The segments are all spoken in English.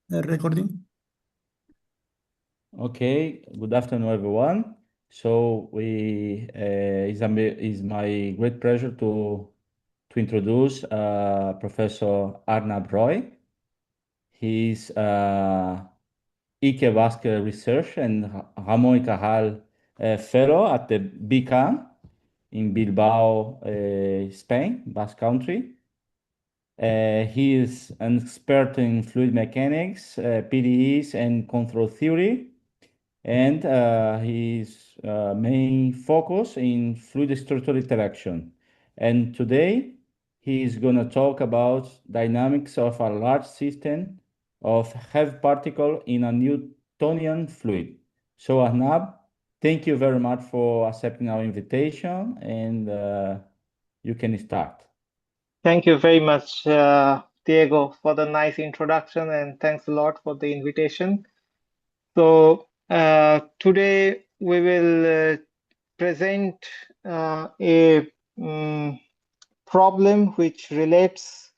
recording. Okay, good afternoon, everyone. So is my great pleasure to introduce Professor Arnab Roy. He's Ike Vasquez Research and Ramon y Cajal Fellow at the BCAM in Bilbao, Spain, Basque Country. He is an expert in fluid mechanics, PDEs, and control theory. And his main focus in fluid structural interaction. And today he is going to talk about dynamics of a large system of heavy particle in a Newtonian fluid. So Arnab, thank you very much for accepting our invitation, and you can start. Thank you very much, Diego, for the nice introduction, and thanks a lot for the invitation. So today we will present a problem which relates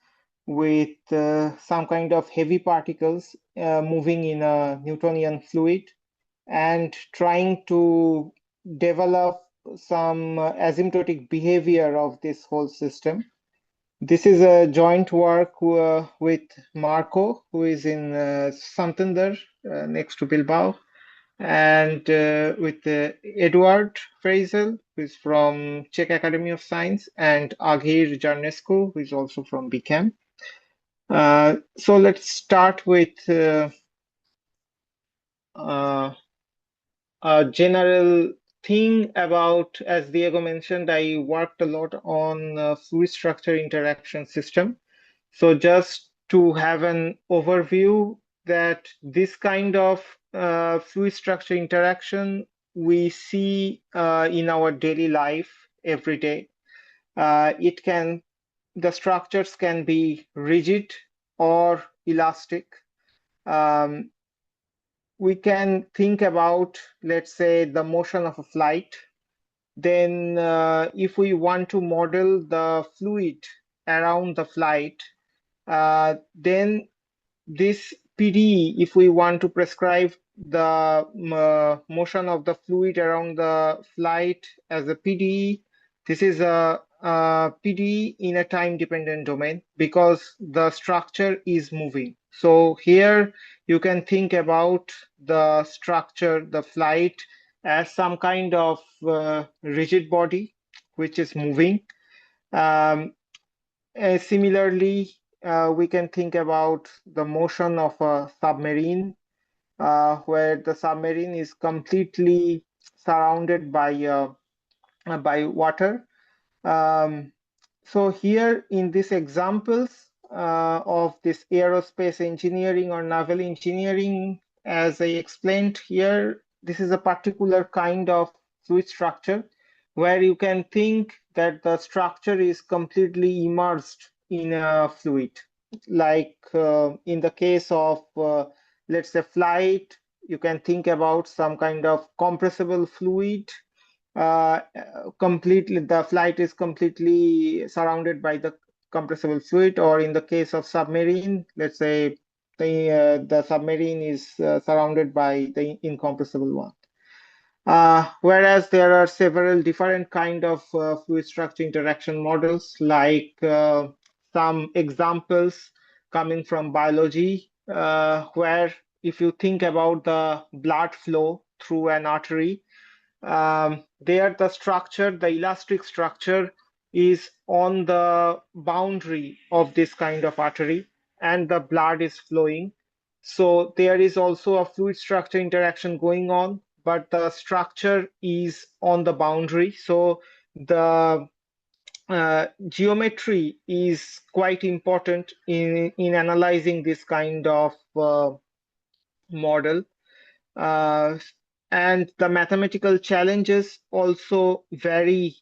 with some kind of heavy particles moving in a Newtonian fluid and trying to develop some asymptotic behavior of this whole system. This is a joint work with Marco, who is in Santander, next to Bilbao, and with Eduard Freisel, who is from Czech Academy of Science, and Aghir Jarnescu, who is also from BCAM. So let's start with a general thing about, as Diego mentioned, I worked a lot on fluid structure interaction system. So just to have an overview that this kind of fluid structure interaction we see in our daily life every day. The structures can be rigid or elastic. We can think about, let's say, the motion of a flight. Then if we want to model the fluid around the flight, then this PDE, if we want to prescribe the motion of the fluid around the flight as a PDE, this is a PDE in a time-dependent domain because the structure is moving. So here you can think about the structure, the flight, as some kind of rigid body which is moving. Similarly, we can think about the motion of a submarine, where the submarine is completely surrounded by water. So here in these examples of this aerospace engineering or naval engineering, as I explained here, this is a particular kind of fluid structure where you can think that the structure is completely immersed in a fluid. Like in the case of, let's say, flight, you can think about some kind of compressible fluid. The flight is completely surrounded by the compressible fluid, or in the case of submarine, let's say the submarine is surrounded by the incompressible one. Whereas there are several different kind of fluid structure interaction models, like some examples coming from biology, where if you think about the blood flow through an artery, there the structure, the elastic structure, is on the boundary of this kind of artery and the blood is flowing. So there is also a fluid structure interaction going on, but the structure is on the boundary. So the geometry is quite important in analyzing this kind of model. And the mathematical challenges also vary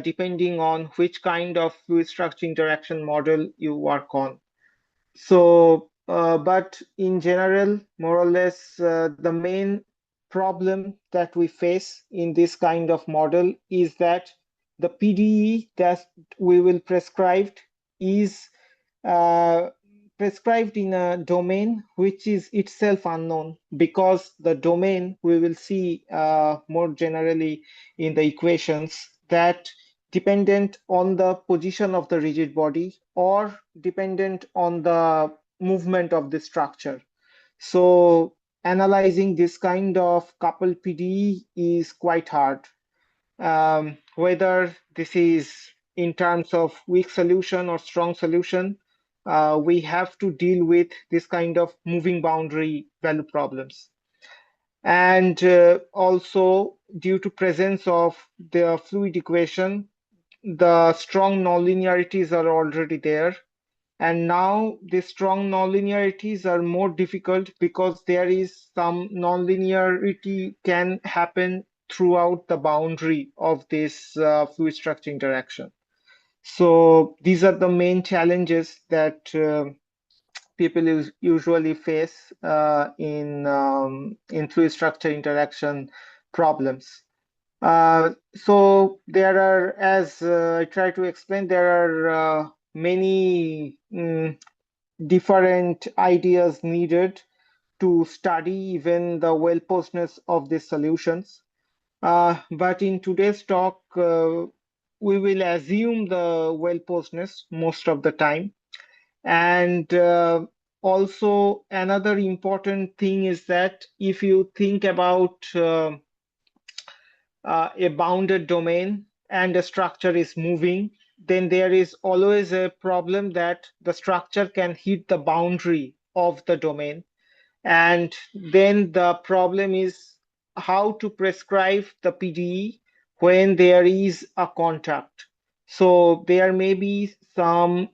depending on which kind of fluid structure interaction model you work on. So, but in general, more or less, the main problem that we face in this kind of model is that the PDE that we will prescribe is prescribed in a domain which is itself unknown, because the domain, we will see more generally in the equations, that dependent on the position of the rigid body or dependent on the movement of the structure. So analyzing this kind of coupled PDE is quite hard. Whether this is in terms of weak solution or strong solution, we have to deal with this kind of moving boundary value problems. And also, due to presence of the fluid equation, the strong nonlinearities are already there. And now the strong nonlinearities are more difficult because there is some nonlinearity can happen throughout the boundary of this fluid structure interaction. So these are the main challenges that people usually face in fluid structure interaction problems. So there are, as I try to explain, there are many different ideas needed to study even the well-posedness of these solutions. But in today's talk, we will assume the well-posedness most of the time. And also another important thing is that if you think about a bounded domain and a structure is moving, then there is always a problem that the structure can hit the boundary of the domain. And then the problem is how to prescribe the PDE when there is a contact. So there may be some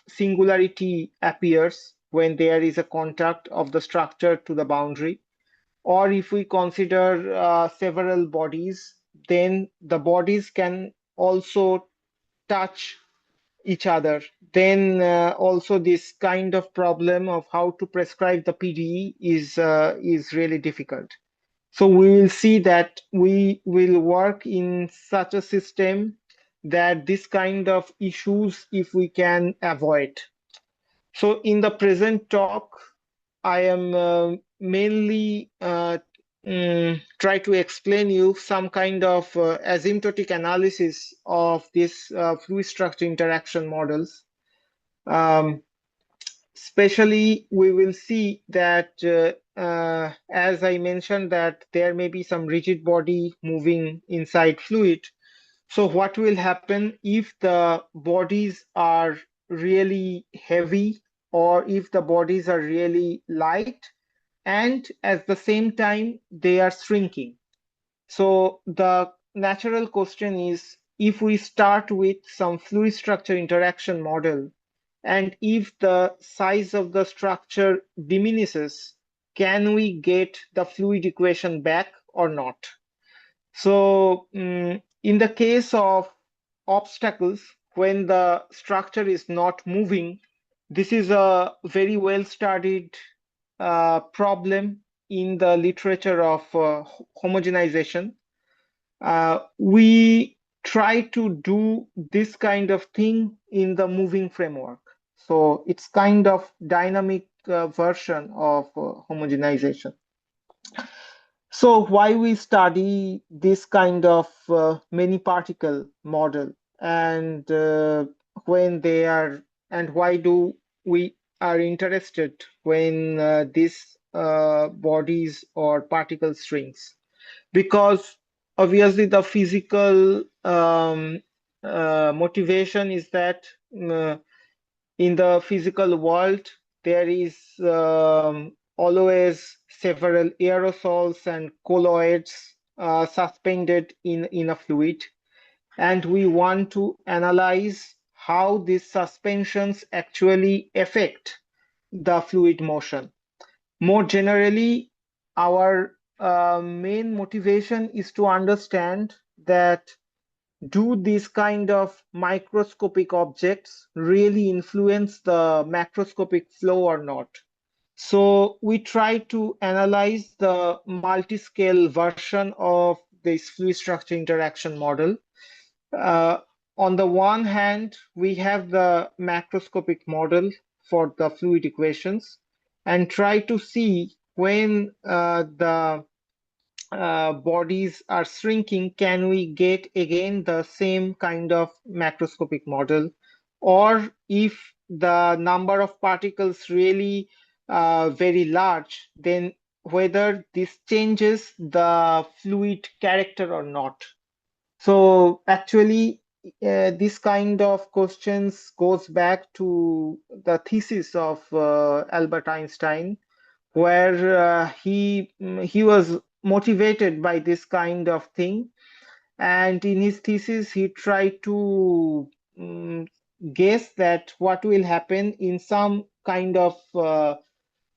singularity appears when there is a contact of the structure to the boundary. Or if we consider several bodies, then the bodies can also touch each other. Then also this kind of problem of how to prescribe the PDE is really difficult. So we will see that we will work in such a system that this kind of issues, if we can avoid. So in the present talk, I am mainly try to explain you some kind of asymptotic analysis of this fluid structure interaction models. Especially, we will see that, as I mentioned, that there may be some rigid body moving inside fluid. So what will happen if the bodies are really heavy, or if the bodies are really light, and at the same time they are shrinking? So the natural question is, if we start with some fluid structure interaction model, and if the size of the structure diminishes, can we get the fluid equation back or not? So in the case of obstacles, when the structure is not moving, this is a very well studied problem in the literature of homogenization. We try to do this kind of thing in the moving framework. So it's kind of dynamic version of homogenization. So why we study this kind of many particle model, and when they are, and why do we are interested when these bodies or particle strings? Because obviously the physical motivation is that in the physical world, there is always several aerosols and colloids suspended in a fluid. And we want to analyze how these suspensions actually affect the fluid motion. More generally, our main motivation is to understand that, do these kind of microscopic objects really influence the macroscopic flow or not? So we try to analyze the multi-scale version of this fluid structure interaction model. On the one hand, we have the macroscopic model, for the fluid equations and try to see when the bodies are shrinking, can we get again the same kind of macroscopic model? Or if the number of particles really very large, then whether this changes the fluid character or not. So actually, this kind of questions goes back to the thesis of Albert Einstein, where he was motivated by this kind of thing, and in his thesis he tried to guess that what will happen in some kind of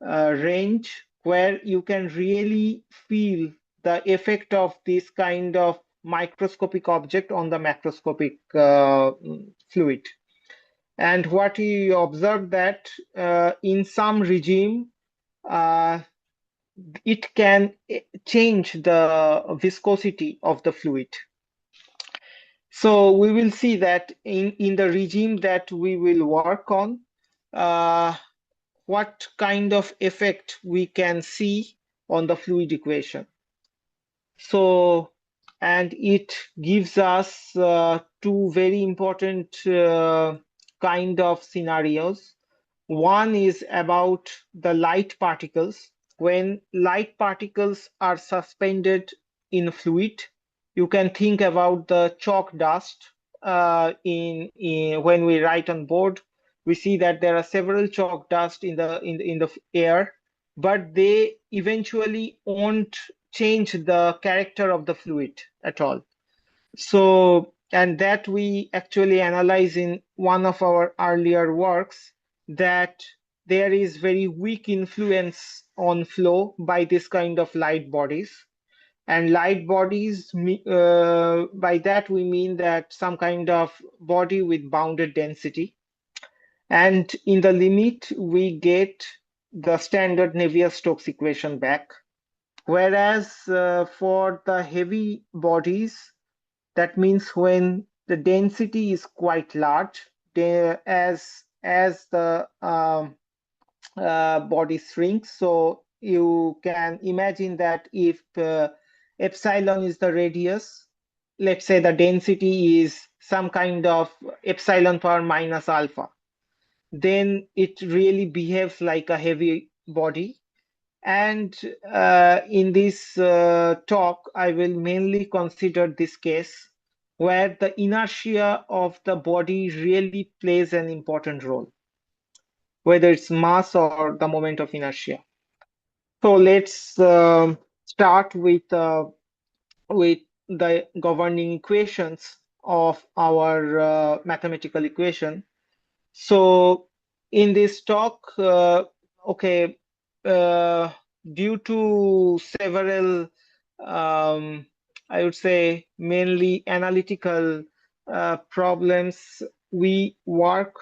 range where you can really feel the effect of this kind of microscopic object on the macroscopic fluid. And what he observed that in some regime, it can change the viscosity of the fluid. So we will see that in the regime that we will work on, what kind of effect we can see on the fluid equation. So, and it gives us two very important kind of scenarios. One is about the light particles. When light particles are suspended in fluid, you can think about the chalk dust. When we write on board, we see that there are several chalk dust in the air, but they eventually won't change the character of the fluid at all. So, and that we actually analyze in one of our earlier works, that there is very weak influence on flow by this kind of light bodies. And light bodies, by that we mean that some kind of body with bounded density. And in the limit, we get the standard Navier-Stokes equation back. Whereas for the heavy bodies, that means when the density is quite large, as the body shrinks. So you can imagine that if epsilon is the radius, let's say the density is some kind of epsilon power minus alpha, then it really behaves like a heavy body. And in this talk, I will mainly consider this case where the inertia of the body really plays an important role, whether it's mass or the moment of inertia. So let's start with the governing equations of our mathematical equation. So in this talk, due to several, I would say, mainly analytical problems, we work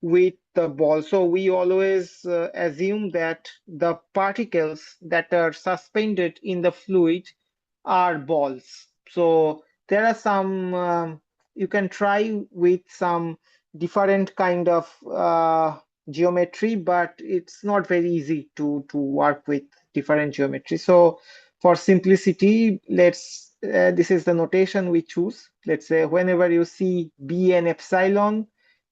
with the ball. So we always assume that the particles that are suspended in the fluid are balls. So there are some, you can try with some different kind of geometry, but it's not very easy to work with different geometry. So for simplicity, this is the notation we choose. Let's say whenever you see B and epsilon,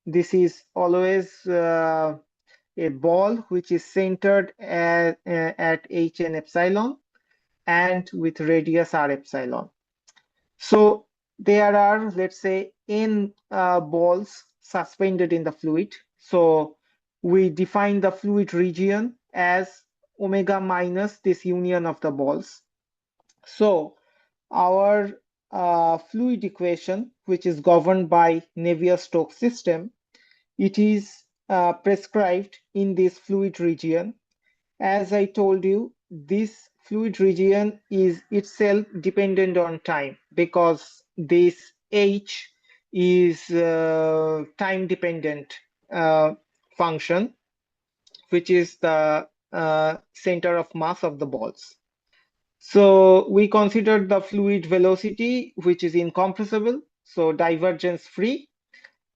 this is always a ball which is centered at H and epsilon and with radius r epsilon. So there are, let's say, n balls suspended in the fluid. So we define the fluid region as omega minus this union of the balls. So our fluid equation, which is governed by Navier-Stokes system, it is prescribed in this fluid region. As I told you, this fluid region is itself dependent on time, because this H is time dependent function, which is the center of mass of the balls. So we considered the fluid velocity, which is incompressible, so divergence free,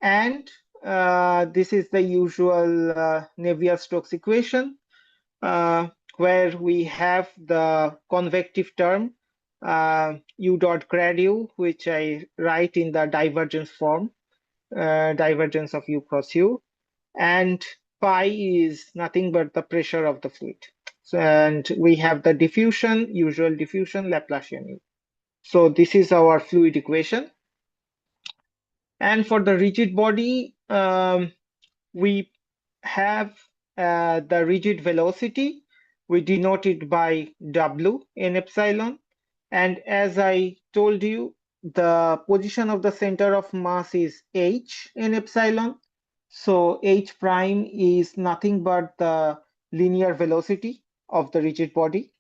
and this is the usual Navier-Stokes equation, where we have the convective term u dot grad u, which I write in the divergence form, divergence of u cross u, and pi is nothing but the pressure of the fluid. So, and we have the diffusion, usual diffusion, Laplacian u. So this is our fluid equation. And for the rigid body, we have the rigid velocity. We denote it by W in epsilon. And as I told you, the position of the center of mass is h in epsilon. So h prime is nothing but the linear velocity of the rigid body.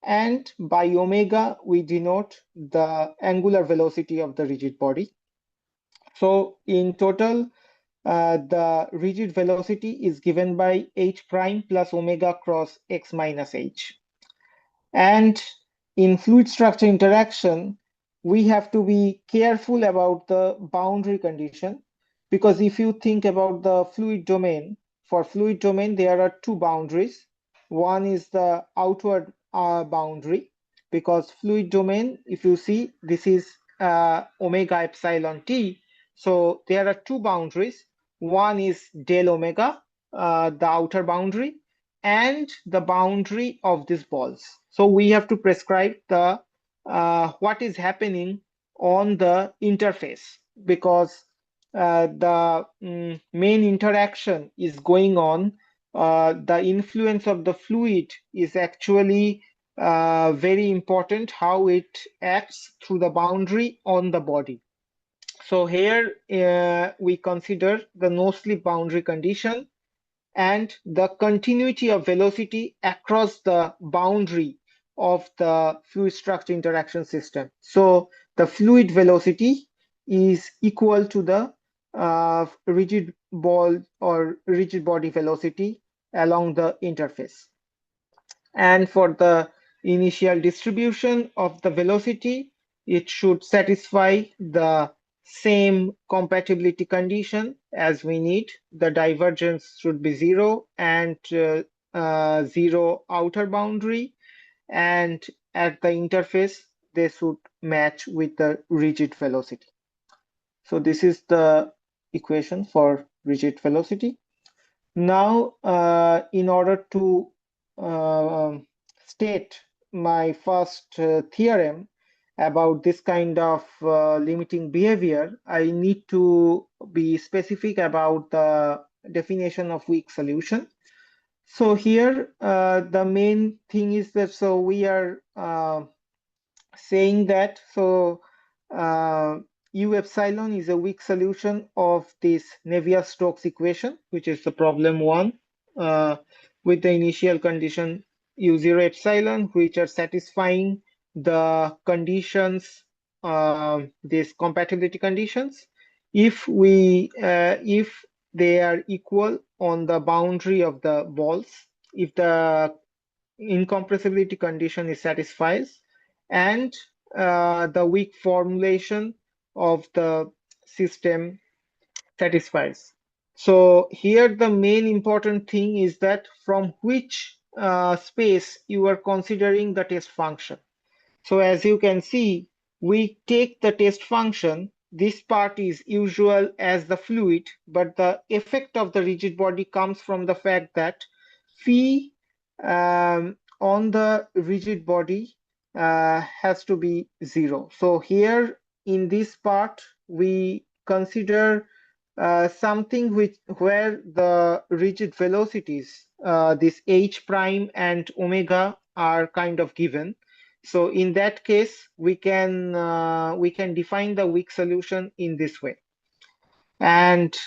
And by omega, we denote the angular velocity of the rigid body. So in total, the rigid velocity is given by h prime plus omega cross x minus h. And in fluid structure interaction, we have to be careful about the boundary condition, because if you think about the fluid domain, for fluid domain, there are two boundaries. One is the outward boundary, because fluid domain, if you see, this is omega epsilon t. So there are two boundaries. One is del omega, the outer boundary, and the boundary of these balls. So we have to prescribe the what is happening on the interface, because the main interaction is going on. The influence of the fluid is actually very important, how it acts through the boundary on the body. So here we consider the no-slip boundary condition and the continuity of velocity across the boundary of the fluid structure interaction system. So the fluid velocity is equal to the rigid ball or rigid body velocity along the interface. And for the initial distribution of the velocity, it should satisfy the same compatibility condition as we need. The divergence should be 0 and 0 outer boundary, and at the interface they should match with the rigid velocity. So this is the equation for rigid velocity. Now in order to state my first theorem about this kind of limiting behavior, I need to be specific about the definition of weak solution. So here the main thing is that, so we are saying that, so u epsilon is a weak solution of this Navier-Stokes equation, which is the problem 1, with the initial condition u0 epsilon, which are satisfying the conditions, these compatibility conditions, if they are equal on the boundary of the balls, if the incompressibility condition is satisfied, and the weak formulation of the system satisfies. So here the main important thing is that from which space you are considering the test function. So as you can see, we take the test function. This part is usual as the fluid, but the effect of the rigid body comes from the fact that phi on the rigid body has to be 0. So here in this part, we consider something where the rigid velocities, this h prime and omega, are kind of given. So in that case, we can define the weak solution in this way. And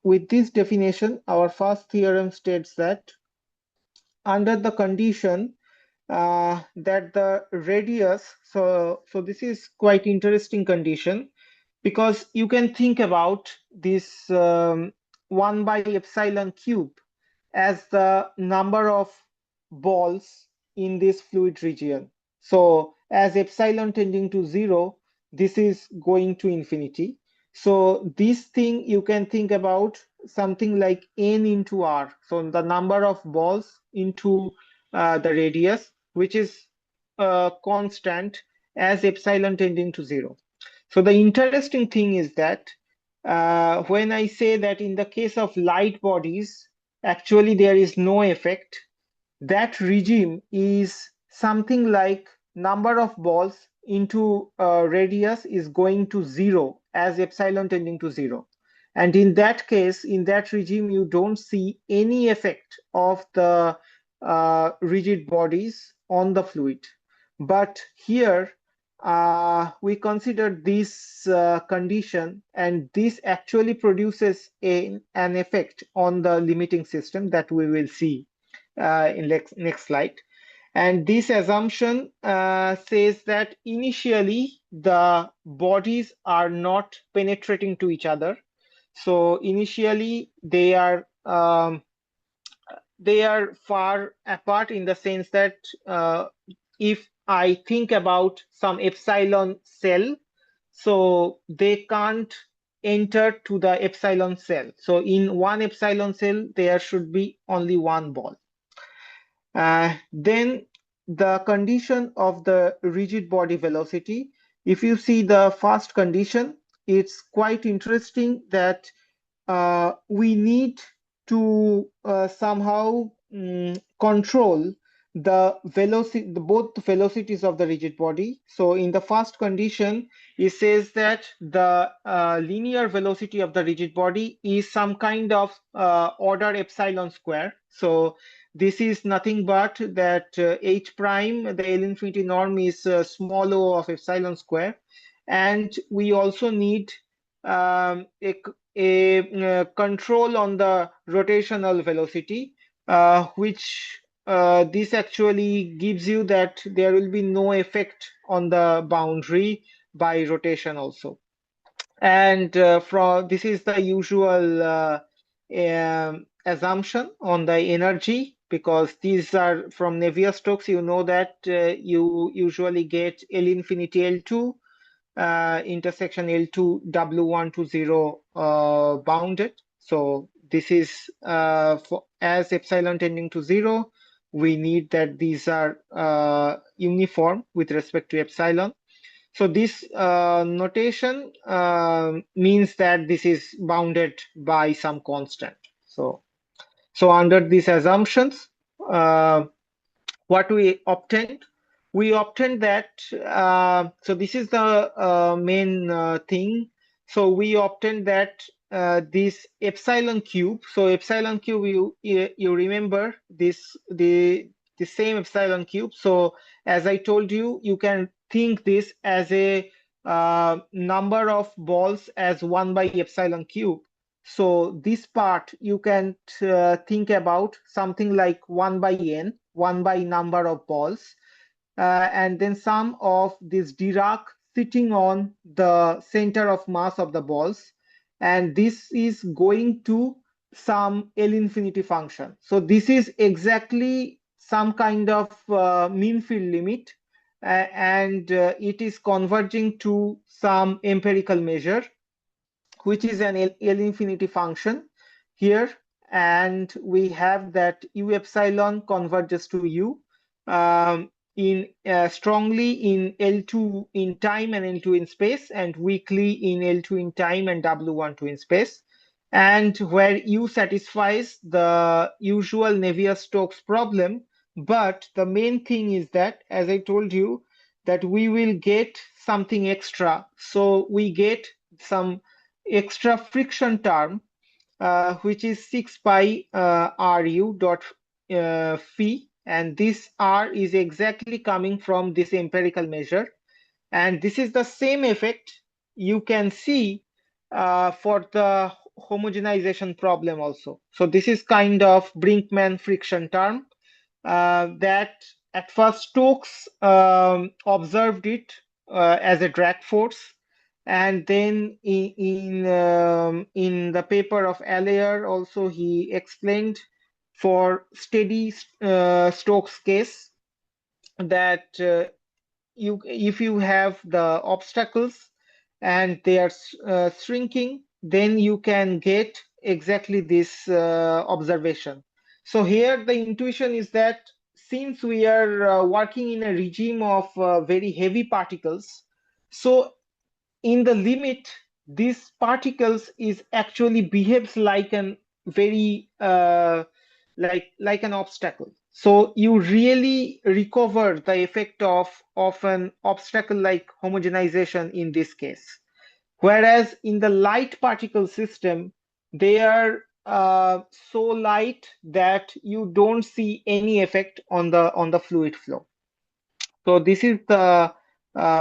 with this definition, our first theorem states that under the condition that the radius, so this is quite interesting condition, because you can think about this 1 by epsilon cube as the number of balls in this fluid region. So as epsilon tending to 0, this is going to infinity. So this thing you can think about something like n into r. So the number of balls into the radius, which is constant as epsilon tending to 0. So the interesting thing is that when I say that in the case of light bodies, actually there is no effect, that regime is something like number of balls into radius is going to 0 as epsilon tending to 0. And in that case, in that regime, you don't see any effect of the rigid bodies on the fluid. But here, we consider this condition, and this actually produces an effect on the limiting system that we will see in next slide. And this assumption says that initially the bodies are not penetrating to each other. So initially they are far apart in the sense that if I think about some epsilon cell, so they can't enter to the epsilon cell. So in one epsilon cell, there should be only one ball. Then the condition of the rigid body velocity, if you see the first condition, it's quite interesting that we need to somehow control the velocity, both the velocities of the rigid body. So in the first condition, it says that the linear velocity of the rigid body is some kind of order epsilon square. So this is nothing but that h prime, the L infinity norm is small o of epsilon square. And we also need a control on the rotational velocity, which this actually gives you that there will be no effect on the boundary by rotation also. And this is the usual assumption on the energy, because these are from Navier-Stokes. You know that you usually get L infinity L2 intersection L2 W1 to 0 bounded. So this is for as epsilon tending to 0, we need that these are uniform with respect to epsilon. So this notation means that this is bounded by some constant. So under these assumptions, what we obtained? We obtained that, so this is the main thing. So we obtained that this epsilon cube, so epsilon cube, you remember this, the same epsilon cube. So as I told you, you can think this as a number of balls as 1 by epsilon cube. So this part you can think about something like 1 by n, 1 by number of balls, and then sum of this Dirac sitting on the center of mass of the balls, and this is going to some L infinity function. So this is exactly some kind of mean field limit, and it is converging to some empirical measure, which is an L infinity function here. And we have that U epsilon converges to U in strongly in L2 in time and L2 in space, and weakly in L2 in time and W12 in space. And where U satisfies the usual Navier-Stokes problem. But the main thing is that, as I told you, that we will get something extra. So we get some extra friction term, which is 6 pi Ru dot phi, and this R is exactly coming from this empirical measure. And this is the same effect you can see for the homogenization problem also. So this is kind of Brinkman friction term that at first Stokes observed it as a drag force. And then in the paper of Allaire also he explained for steady Stokes case that if you have the obstacles and they are shrinking, then you can get exactly this observation. So here the intuition is that since we are working in a regime of very heavy particles, so in the limit, these particles is actually behaves like an very like an obstacle. So you really recover the effect of an obstacle like homogenization in this case. Whereas in the light particle system, they are so light that you don't see any effect on the fluid flow. So this is the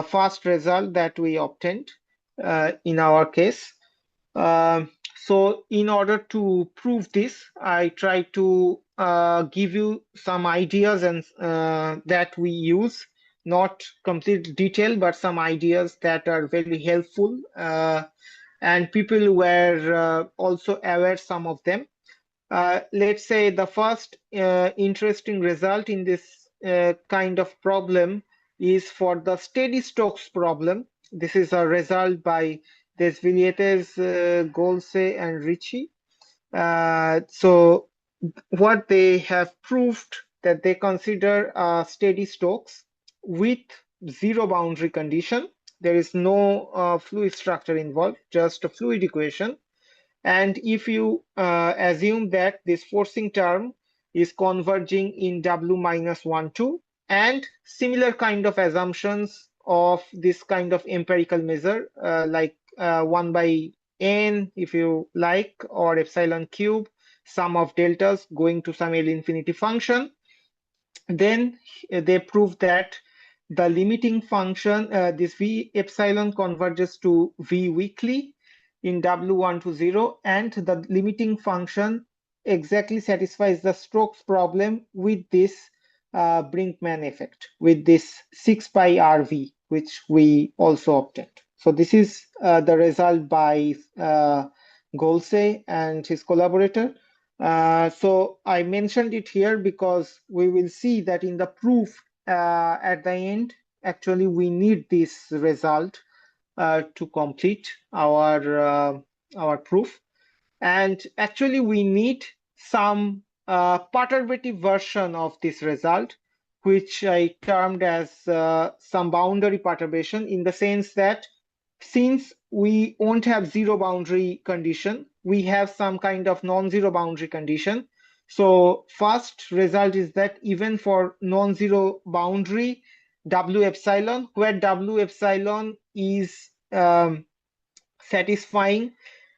first result that we obtained in our case. So in order to prove this, I try to give you some ideas and that we use, not complete detail, but some ideas that are very helpful. And people were also aware some of them. Let's say the first interesting result in this kind of problem is for the Steady-Stokes problem. This is a result by Desvilletes, Golse, and Ricci. So what they have proved that they consider Steady-Stokes with zero boundary condition. There is no fluid structure involved, just a fluid equation. And if you assume that this forcing term is converging in W minus 1, 2, and similar kind of assumptions of this kind of empirical measure, like 1 by n, if you like, or epsilon cube, sum of deltas going to some L infinity function, then they prove that the limiting function, this V epsilon converges to V weakly in W1 to 0, and the limiting function exactly satisfies the Stokes problem with this Brinkmann effect, with this 6 pi RV, which we also obtained. So this is the result by Golse and his collaborator. So I mentioned it here because we will see that in the proof at the end, actually we need this result to complete our proof. And actually we need some perturbative version of this result, which I termed as some boundary perturbation, in the sense that since we won't have zero boundary condition, we have some kind of non-zero boundary condition. So first result is that even for non-zero boundary W epsilon, where W epsilon is satisfying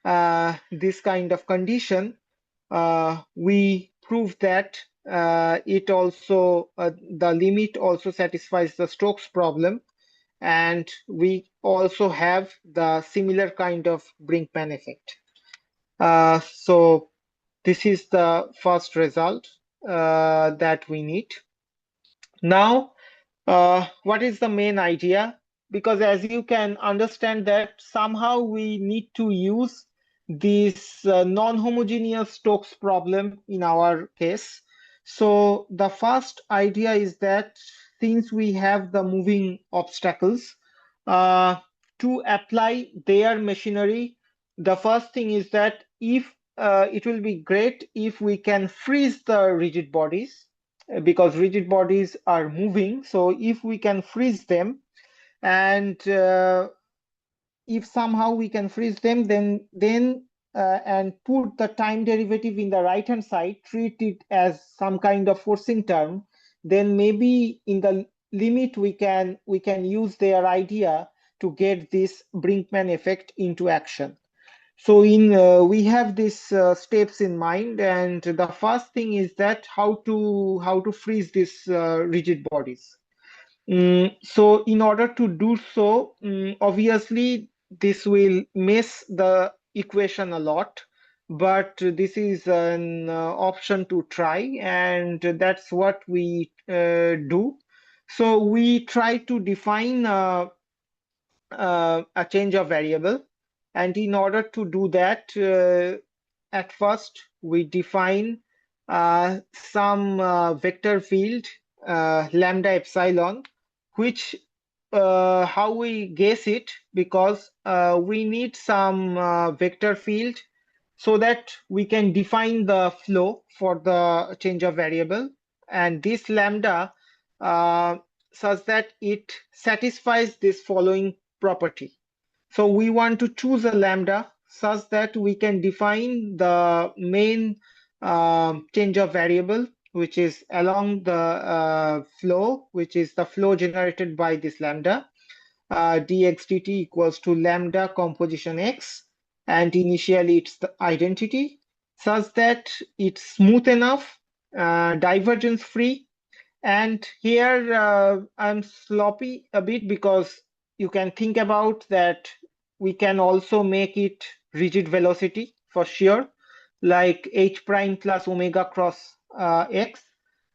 this kind of condition, we prove that it also the limit also satisfies the Stokes problem, and we also have the similar kind of Brinkmann effect. So this is the first result that we need. Now, what is the main idea? Because as you can understand that somehow we need to use this non-homogeneous Stokes problem in our case. So the first idea is that since we have the moving obstacles, to apply their machinery, the first thing is that if it will be great if we can freeze the rigid bodies, because rigid bodies are moving. So if we can freeze them, and if somehow we can freeze them, then and put the time derivative in the right hand side, treat it as some kind of forcing term, then maybe in the limit we can use their idea to get this Brinkmann effect into action. So we have these steps in mind, and the first thing is that how to freeze these rigid bodies. So in order to do so, obviously this will mess the equation a lot, but this is an option to try, and that's what we do. So we try to define a change of variable, and in order to do that, at first we define some vector field lambda epsilon, which how we guess it, because we need some vector field so that we can define the flow for the change of variable, and this lambda such that it satisfies this following property. So we want to choose a lambda such that we can define the main change of variable, which is along the flow, which is the flow generated by this lambda, dx dt equals to lambda composition x, and initially it's the identity, such that it's smooth enough, divergence free. And here I'm sloppy a bit, because you can think about that we can also make it rigid velocity for sure, like h prime plus omega cross x.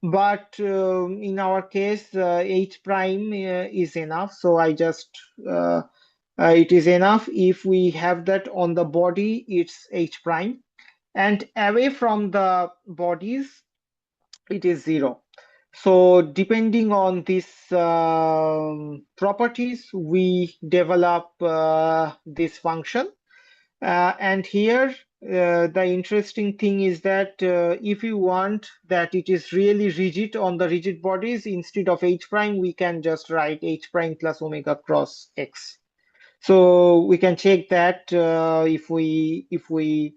But in our case, h prime is enough. So I just, it is enough if we have that on the body, it's h prime. And away from the bodies, it is 0. So depending on these properties, we develop this function. And here, the interesting thing is that if you want that it is really rigid on the rigid bodies, instead of h prime, we can just write h prime plus omega cross x. So we can check that if we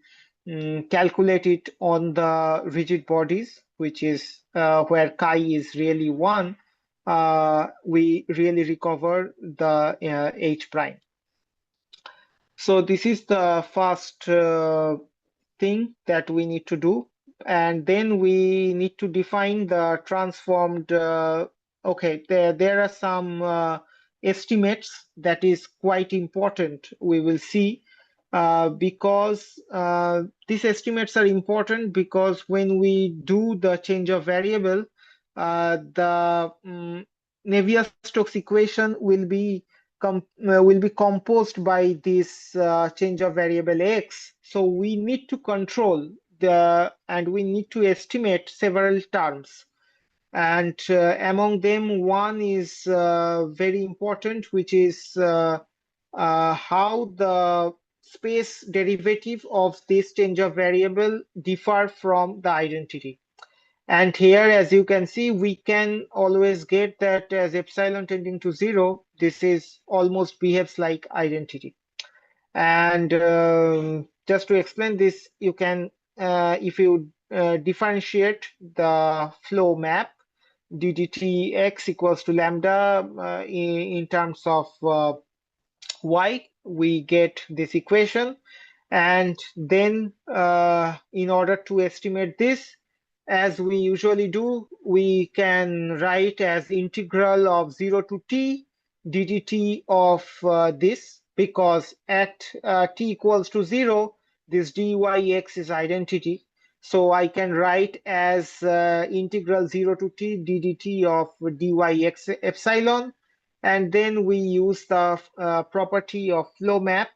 calculate it on the rigid bodies, which is where chi is really 1, we really recover the h prime. So this is the first thing that we need to do. And then we need to define the transformed, okay, there are some estimates that is quite important, we will see, because these estimates are important because when we do the change of variable, the Navier-Stokes equation will be composed by this change of variable x. So we need to control and we need to estimate several terms. And among them, one is very important, which is how the space derivative of this change of variable differ from the identity. And here, as you can see, we can always get that as epsilon tending to 0, this is almost behaves like identity. And just to explain this, you can, if you differentiate the flow map, ddt x equals to lambda in terms of y, we get this equation. And then in order to estimate this, as we usually do, we can write as integral of 0 to t ddt of this, because at t equals to 0, this dyx is identity. So I can write as integral 0 to t ddt of dyx epsilon. And then we use the property of flow map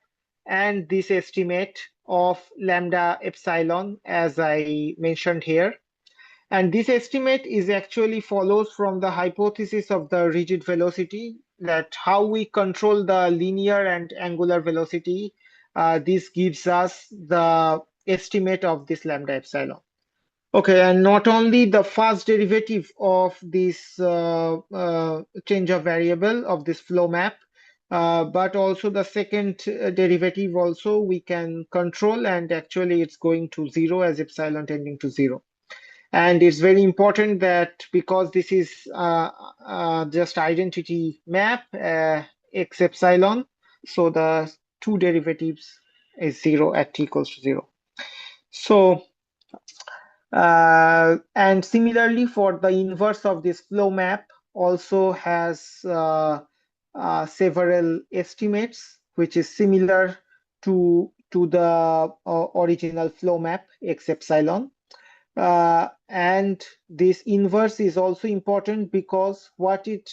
and this estimate of lambda epsilon, as I mentioned here. And this estimate is actually follows from the hypothesis of the rigid velocity, that how we control the linear and angular velocity. This gives us the estimate of this lambda epsilon. Okay, and not only the first derivative of this change of variable of this flow map, but also the second derivative also we can control, and actually it's going to 0 as epsilon tending to 0. And it's very important that because this is just identity map, x epsilon, so the two derivatives is 0 at t equals to 0. So, and similarly for the inverse of this flow map also has several estimates, which is similar to the original flow map x epsilon. And this inverse is also important because what it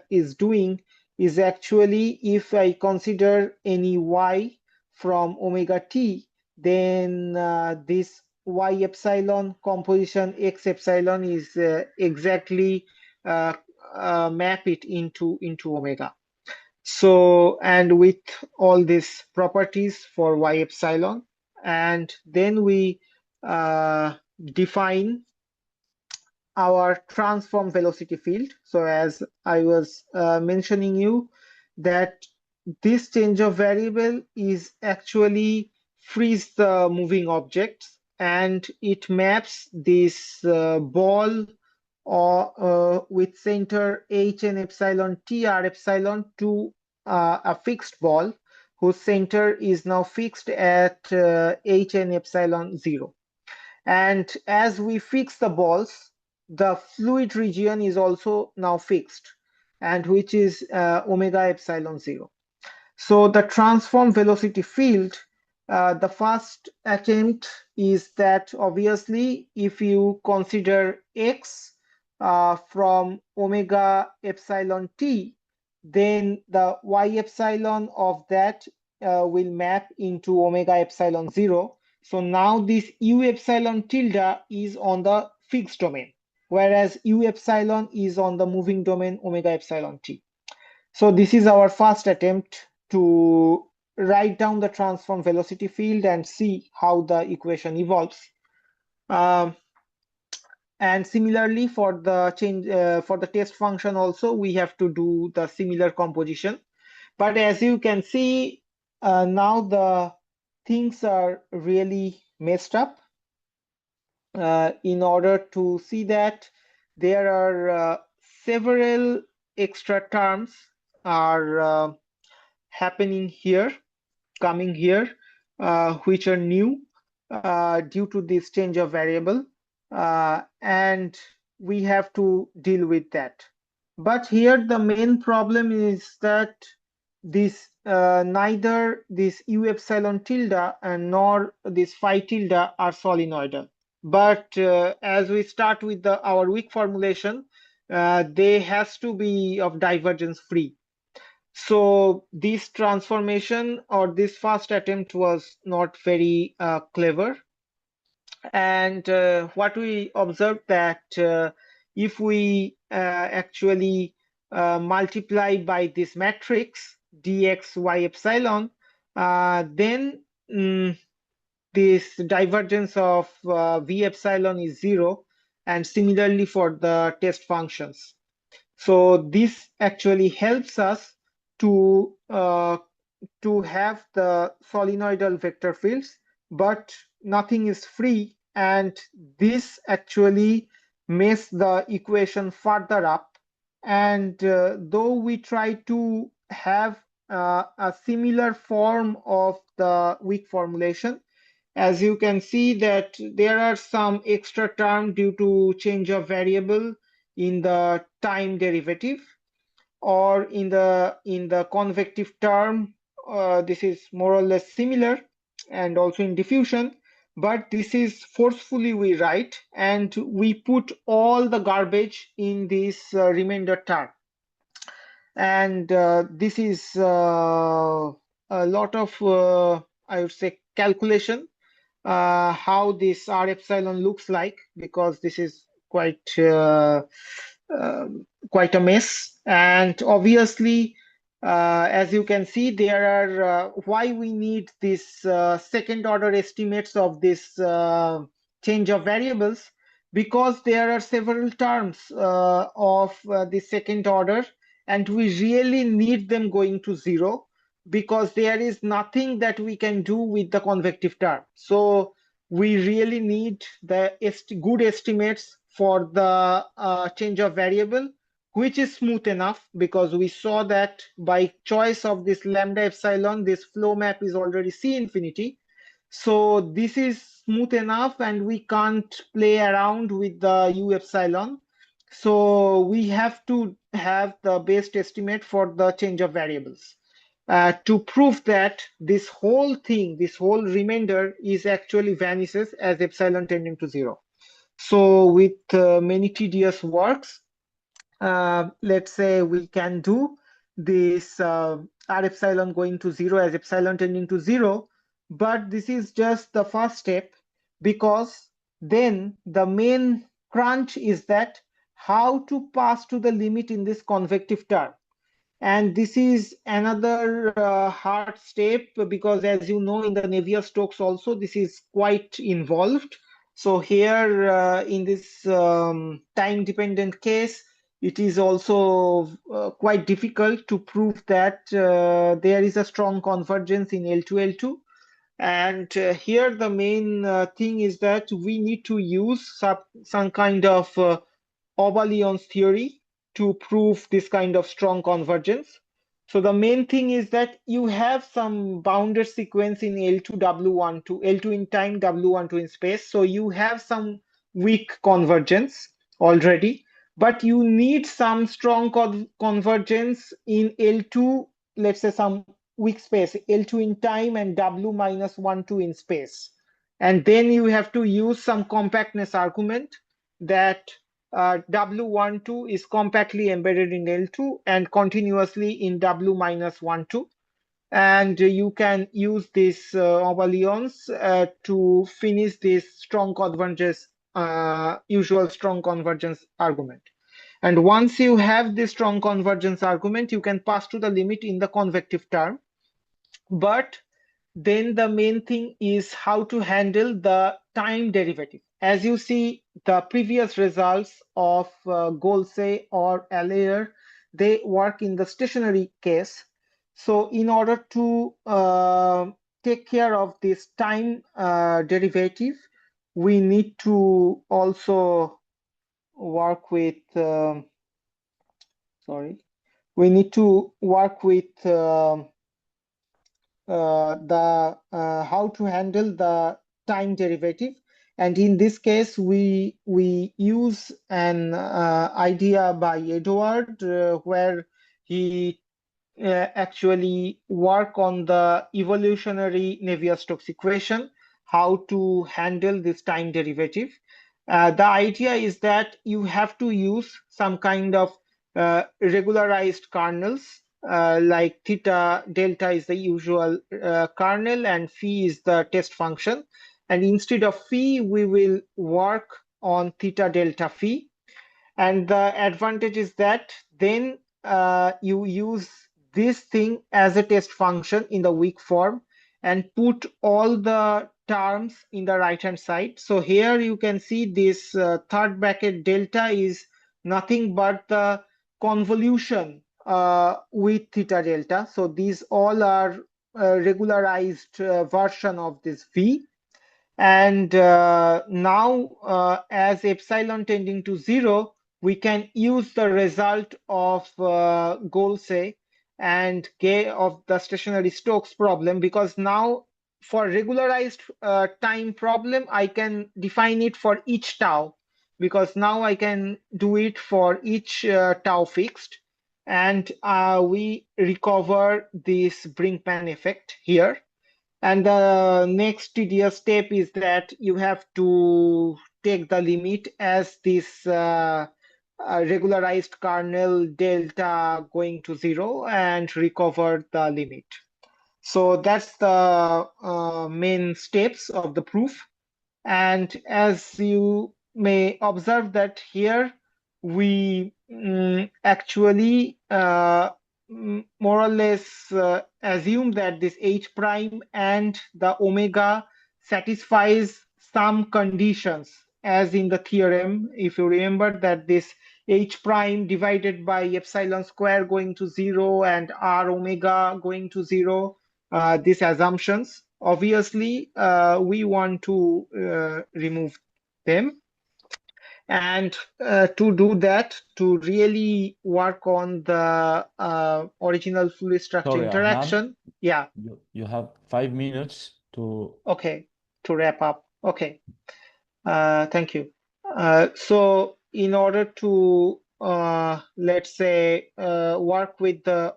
is doing is actually, if I consider any y from omega t, then this y epsilon composition x epsilon is exactly map it into omega. So, and with all these properties for y epsilon, and then we define our transform velocity field. So as I was mentioning you, that this change of variable is actually freeze the moving objects, and it maps this ball or with center h and epsilon t r epsilon to a fixed ball whose center is now fixed at h and epsilon 0. And as we fix the balls, the fluid region is also now fixed, and which is omega epsilon 0. So the transform velocity field, the first attempt is that obviously if you consider x from omega epsilon t, then the y epsilon of that will map into omega epsilon 0. So now this u epsilon tilde is on the fixed domain, whereas u epsilon is on the moving domain omega epsilon t. So this is our first attempt to write down the transform velocity field and see how the equation evolves. And similarly for the change for the test function also, we have to do the similar composition. But as you can see, now the things are really messed up. In order to see that, there are several extra terms are happening here, coming here, which are new due to this change of variable, and we have to deal with that. But here the main problem is that this neither this u epsilon tilde and nor this phi tilde are solenoidal. But as we start with our weak formulation, they has to be of divergence free. So this transformation or this first attempt was not very clever. And what we observed that if we actually multiply by this matrix dx y epsilon, then this divergence of v epsilon is 0, and similarly for the test functions. So this actually helps us to have the solenoidal vector fields, but nothing is free, and this actually messes the equation further up. And though we try to have a similar form of the weak formulation, as you can see that there are some extra term due to change of variable in the time derivative, or in the convective term. This is more or less similar, and also in diffusion, but this is forcefully we write, and we put all the garbage in this remainder term. And this is a lot of I would say calculation how this r epsilon looks like, because this is quite quite a mess. And obviously, as you can see, there are why we need this second order estimates of this change of variables, because there are several terms of the second order, and we really need them going to 0, because there is nothing that we can do with the convective term. So we really need the good estimates for the change of variable, which is smooth enough, because we saw that by choice of this lambda epsilon, this flow map is already C infinity. So this is smooth enough, and we can't play around with the u epsilon. So we have to have the best estimate for the change of variables. To prove that this whole thing, this whole remainder is actually vanishes as epsilon tending to 0. So with many tedious works, let's say we can do this r epsilon going to 0 as epsilon tending to 0, but this is just the first step, because then the main crunch is that how to pass to the limit in this convective term. And this is another hard step, because as you know, in the Navier-Stokes also, this is quite involved. So here in this time-dependent case, it is also quite difficult to prove that there is a strong convergence in L2L2. And here the main thing is that we need to use some kind of Oberleon's theory to prove this kind of strong convergence. So the main thing is that you have some bounded sequence in L2 W12, L2 in time, W12 in space. So you have some weak convergence already, but you need some strong convergence in L2, let's say some weak space, L2 in time and W minus 1, 2 in space. And then you have to use some compactness argument that W12 is compactly embedded in L2 and continuously in W minus 1, 2. And you can use this Oberleon's to finish this strong convergence, usual strong convergence argument. And once you have this strong convergence argument, you can pass to the limit in the convective term. But then the main thing is how to handle the time derivative. As you see, the previous results of Golse or Allaire, they work in the stationary case. So in order to take care of this time derivative, we need to also work with, we need to work with how to handle the time derivative. And in this case, we use an idea by Edward where he actually work on the evolutionary Navier-Stokes equation, how to handle this time derivative. The idea is that you have to use some kind of regularized kernels, like theta delta is the usual kernel and phi is the test function. And instead of phi, we will work on theta delta phi. And the advantage is that then you use this thing as a test function in the weak form and put all the terms in the right hand side. So here you can see this third bracket delta is nothing but the convolution with theta delta. So these all are regularized version of this V. And now as epsilon tending to 0, we can use the result of Golse and of the stationary Stokes problem, because now for regularized time problem, I can define it for each tau, because now I can do it for each tau fixed. And we recover this Brinkman effect here. And the next tedious step is that you have to take the limit as this regularized kernel delta going to 0 and recover the limit. So that's the main steps of the proof. And as you may observe that here, we actually more or less assume that this H prime and the omega satisfies some conditions, as in the theorem. If you remember that this H prime divided by epsilon square going to 0 and R omega going to 0, these assumptions, obviously we want to remove them. And to do that, to really work on the original fluid structure Sorry, interaction. Arnab, Yeah, you have 5 minutes to. okay, to wrap up. Okay, thank you. So in order to, let's say, work with the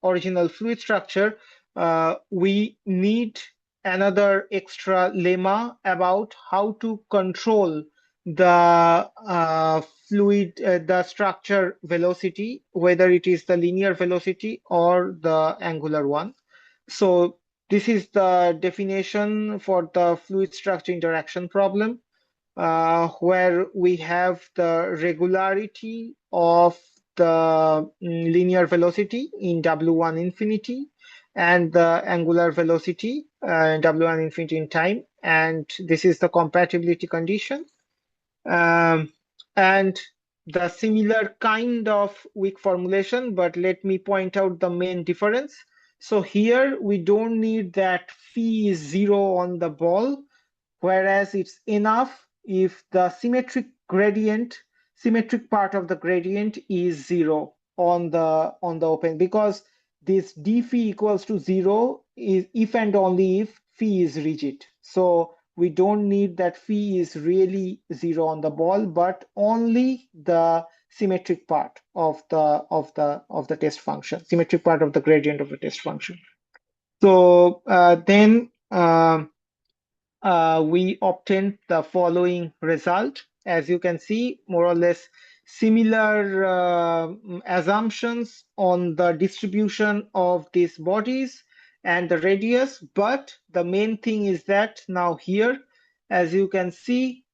original fluid structure, we need another extra lemma about how to control the fluid, the structure velocity, whether it is the linear velocity or the angular one. So this is the definition for the fluid structure interaction problem. where we have the regularity of the linear velocity in W1 infinity and the angular velocity W1 infinity in time. And this is the compatibility condition. And the similar kind of weak formulation, but let me point out the main difference. So here we don't need that phi is 0 on the ball, whereas it's enough if the symmetric part of the gradient is 0 on the open, because this d phi equals to 0 is if and only if phi is rigid. So we don't need that phi is really 0 on the ball, but only the symmetric part of the test function, symmetric part of the gradient of the test function. So then we obtained the following result. As you can see, more or less similar assumptions on the distribution of these bodies and the radius, but the main thing is that now here, as you can see,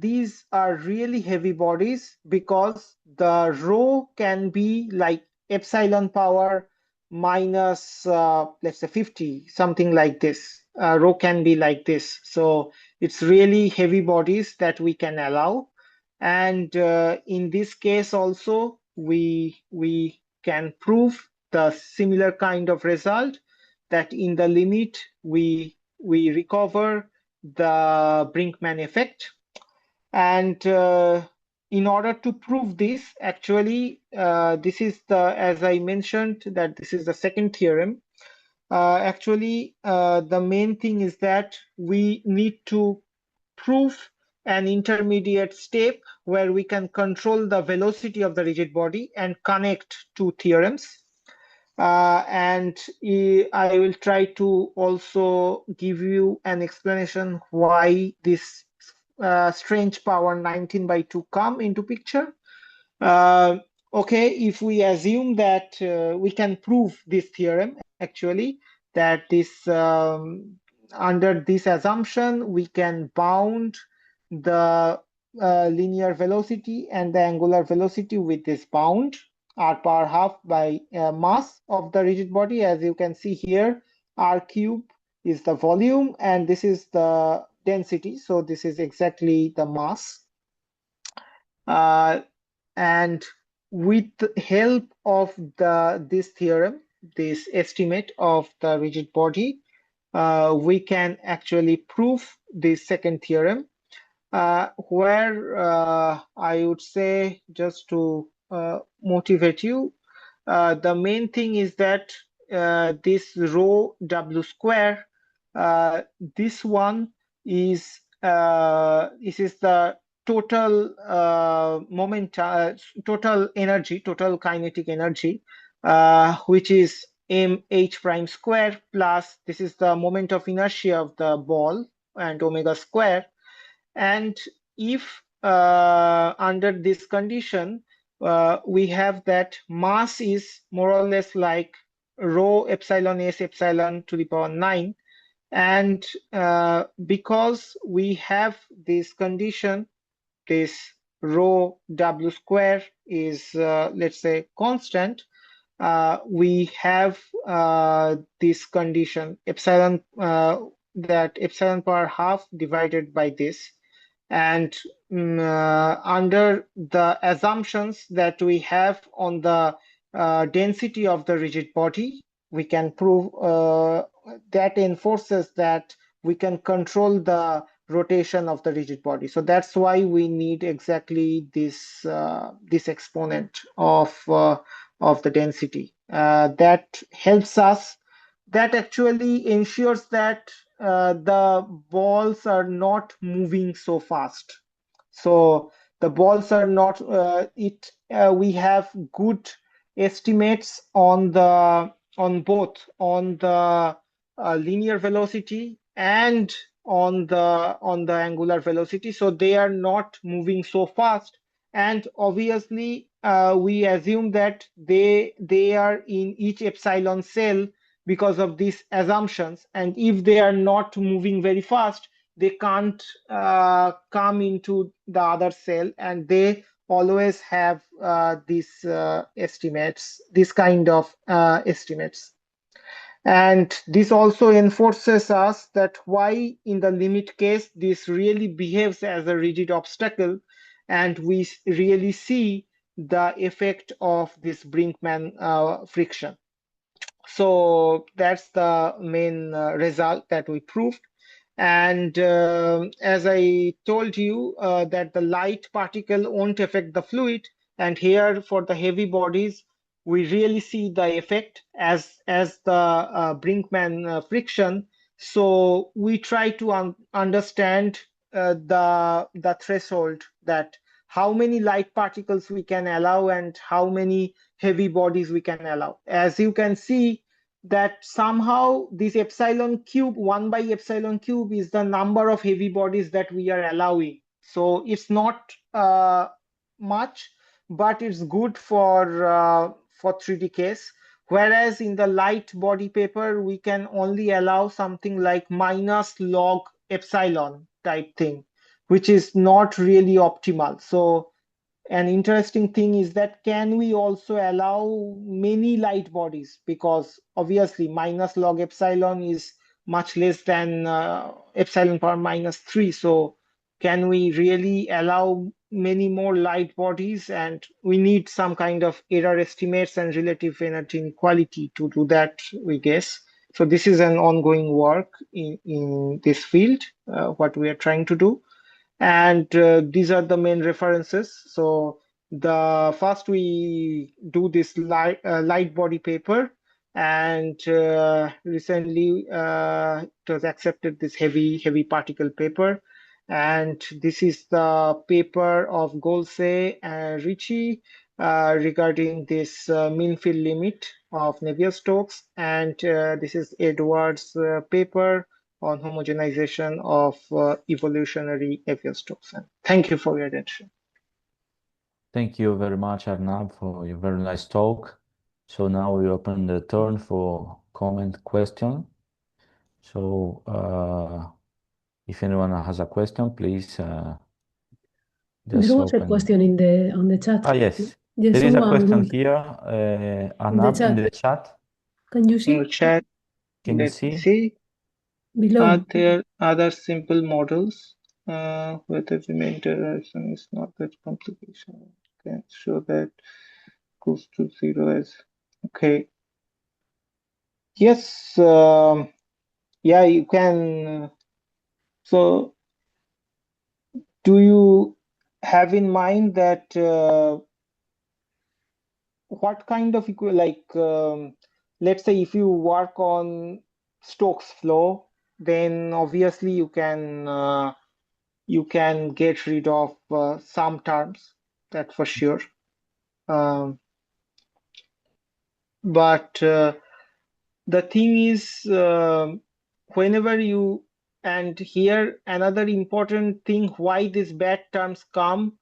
these are really heavy bodies, because the rho can be like epsilon power minus let's say 50, something like this. Rho can be like this. So it's really heavy bodies that we can allow. And in this case also, we can prove the similar kind of result, that in the limit we recover the Brinkmann effect. And in order to prove this, actually, this is as I mentioned, that this is the second theorem. The main thing is that we need to prove an intermediate step where we can control the velocity of the rigid body and connect two theorems. And I will try to also give you an explanation why this strange power 19/2 come into picture. Okay, if we assume that we can prove this theorem, actually, that this under this assumption we can bound the linear velocity and the angular velocity with this bound r power half by mass of the rigid body. As you can see here, r cube is the volume and this is the density, so this is exactly the mass. And with the help of this theorem, this estimate of the rigid body, we can actually prove this second theorem, where I would say, just to motivate you, the main thing is that this rho w square, this one is this is the total total energy, total kinetic energy, which is mh prime square plus this is the moment of inertia of the ball and omega square. And if under this condition we have that mass is more or less like rho epsilon s epsilon to the power 9, and because we have this condition, this rho w square is let's say constant, we have this condition epsilon, that epsilon power half divided by this. And under the assumptions that we have on the density of the rigid body, we can prove that enforces that we can control the rotation of the rigid body. So that's why we need exactly this this exponent of the density. That helps us, that actually ensures that the balls are not moving so fast. So the balls are not we have good estimates on both on the linear velocity and on the angular velocity, so they are not moving so fast. And obviously we assume that they are in each epsilon cell because of these assumptions, and if they are not moving very fast, they can't come into the other cell, and they always have these estimates, this kind of estimates. And this also enforces us that why in the limit case this really behaves as a rigid obstacle, and we really see the effect of this Brinkman friction. So that's the main result that we proved. And as I told you, that the light particle won't affect the fluid. And here for the heavy bodies, we really see the effect as the Brinkman friction. So we try to understand the threshold, that how many light particles we can allow and how many heavy bodies we can allow. As you can see, that somehow this epsilon cube, 1 by epsilon cube, is the number of heavy bodies that we are allowing. So it's not much, but it's good for 3D case. Whereas in the light body paper, we can only allow something like minus log epsilon type thing, which is not really optimal. So an interesting thing is that can we also allow many light bodies, because obviously minus log epsilon is much less than epsilon power minus 3. So can we really allow many more light bodies? And we need some kind of error estimates and relative energy inequality to do that, we guess. So this is an ongoing work in this field, what we are trying to do. And these are the main references. So the first we do this light body paper, and recently it was accepted, this heavy particle paper. And this is the paper of Golse and Ricci regarding this mean field limit of Navier-Stokes. And this is Edwards' paper on homogenization of evolutionary Navier-Stokes. Thank you for your attention. Thank you very much, Arnab, for your very nice talk. So now we open the turn for comment question. So if anyone has a question, please just There was a open. question on the chat. Yes. Yes, There is a someone question would- here, Arnab, in the chat. Can you see? In the chat, Can you let me see? see. Below. Are there other simple models where the remain direction is not that complication? Can show that goes to 0 as okay. Yes, yeah, you can. So do you have in mind that what kind of let's say if you work on Stokes flow, then obviously you can get rid of some terms, that's for sure. But the thing is, whenever you, and here another important thing why these bad terms come,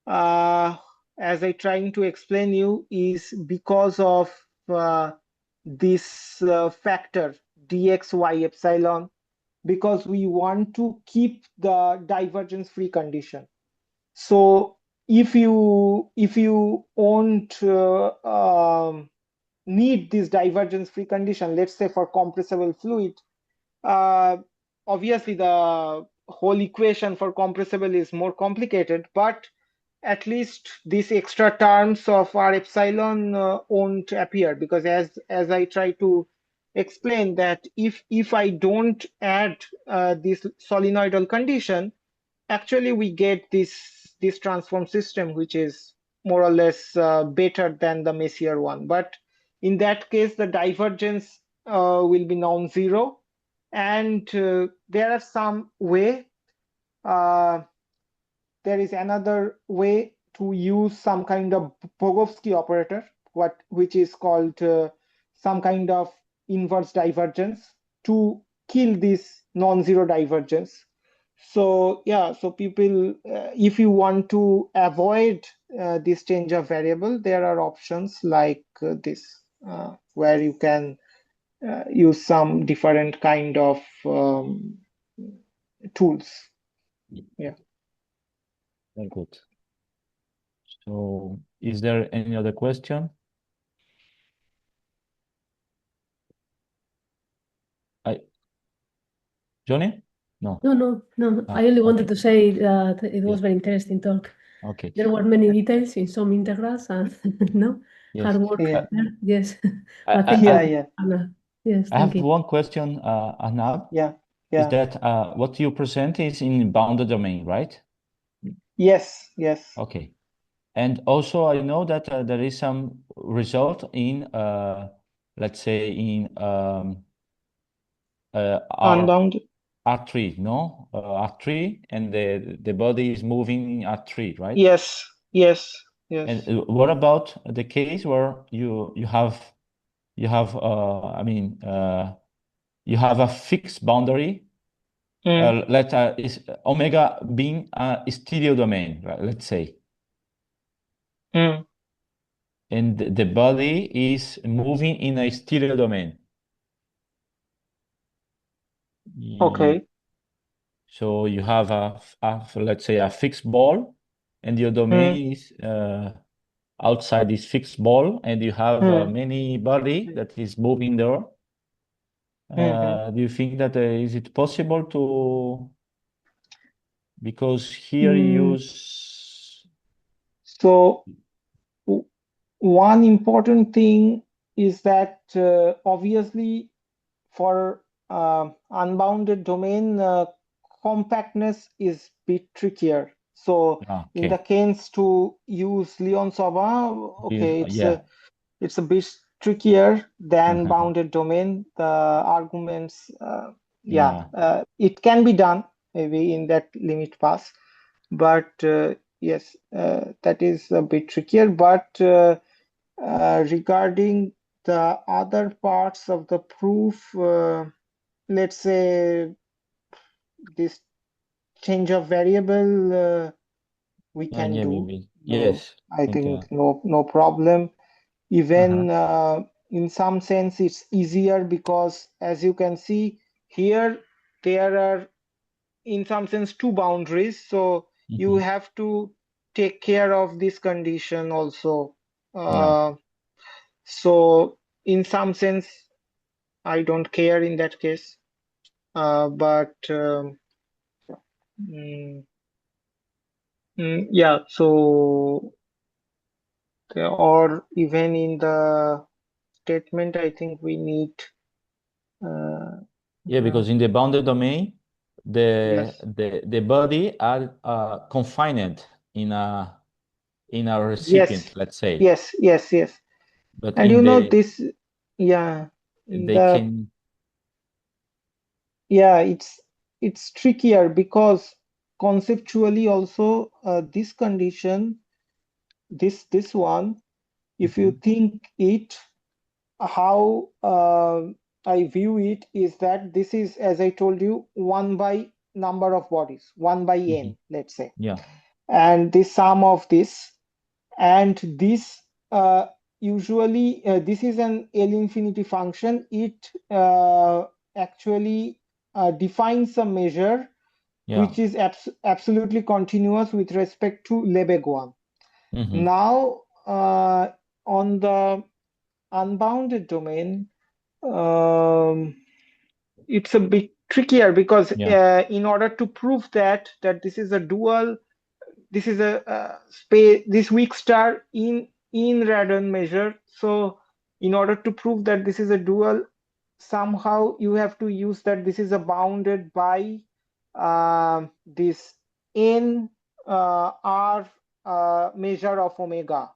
as I trying to explain you, is because of this factor dxy epsilon, because we want to keep the divergence free condition. So if you won't need this divergence free condition, let's say for compressible fluid, obviously the whole equation for compressible is more complicated, but at least these extra terms of r epsilon won't appear, because as I try to explain, that if I don't add this solenoidal condition, actually we get this transform system, which is more or less better than the Messier one. But in that case, the divergence will be non-zero, and there are some way. There is another way to use some kind of Bogovsky operator, which is called some kind of inverse divergence, to kill this non-zero divergence. So yeah, so people, if you want to avoid this change of variable, there are options like this, where you can use some different kind of tools. Very good. So, is there any other question? Johnny? No. No. Ah, I only wanted okay. to say that it was Yes. very interesting talk. Okay. There were many details in some integrals and no Yes. hard work Yeah. there. Yes. I- But thank Yeah, you, yeah. Anna. Yes, I have thank you. one question, Arnab. Yeah, Is yeah. that what you present is in bounded domain, right? Yes, yes. Okay. And also, I know that there is some result in, let's say, in Unbounded. R3, no? R3, and the body is moving in R3, right? Yes, yes, yes. And what about the case where you have you have a fixed boundary? Is omega being a stereo domain, right? Let's say, and the body is moving in a stereo domain. Okay. So you have let's say a fixed ball, and your domain is outside this fixed ball, and you have many body that is moving there. Do you think that is it possible to? Because here you use. So one important thing is that obviously for unbounded domain, compactness is a bit trickier. So in the case to use Leon-Sova, okay, it's a bit trickier than bounded domain. The arguments, it can be done maybe in that limit pass, but yes, that is a bit trickier. But regarding the other parts of the proof, let's say this change of variable, we can do. Yes, I think no problem. Even in some sense, it's easier because as you can see here, there are in some sense two boundaries. So you have to take care of this condition also. So in some sense, I don't care in that case. Yeah, so or even in the statement, I think we need. Because in the bounded domain, the body are confined in a recipient, let's say. Yes. But And in you know the this, it's trickier because conceptually also this condition, this one, if you think it, how I view it is that this is, as I told you, 1 by number of bodies, 1 by n, let's say. And the sum of this, and this usually this is an L infinity function. It actually defines a measure which is absolutely continuous with respect to Lebesgue one. Now on the unbounded domain, it's a bit trickier because in order to prove that this is a dual, this is a space, this weak star in radon measure. So in order to prove that this is a dual, somehow you have to use that this is a bounded by this n r measure of omega,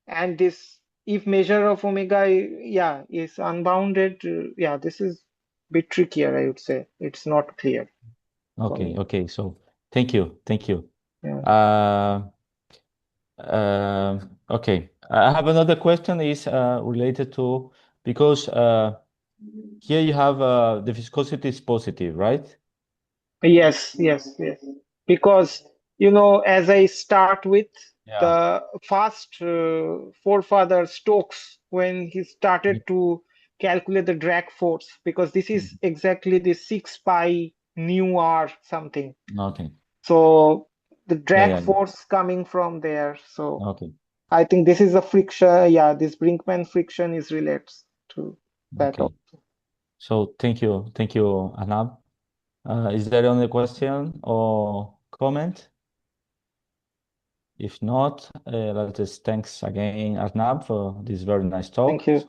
and this if measure of omega is unbounded, this is a bit trickier, I would say. It's not clear. Okay, so thank you. Okay, I have another question is related to, because here you have the viscosity is positive, right? Yes, because as I start with the first forefather Stokes, when he started to calculate the drag force, because this is exactly the 6 pi nu r something. Okay. So the drag yeah. force coming from there. So Okay. I think this is a friction. Yeah, this Brinkman friction is relates to that Okay. also. So thank you, Arnab. Is there any question or comment? If not, let us thanks again, Arnab, for this very nice talk. Thank you.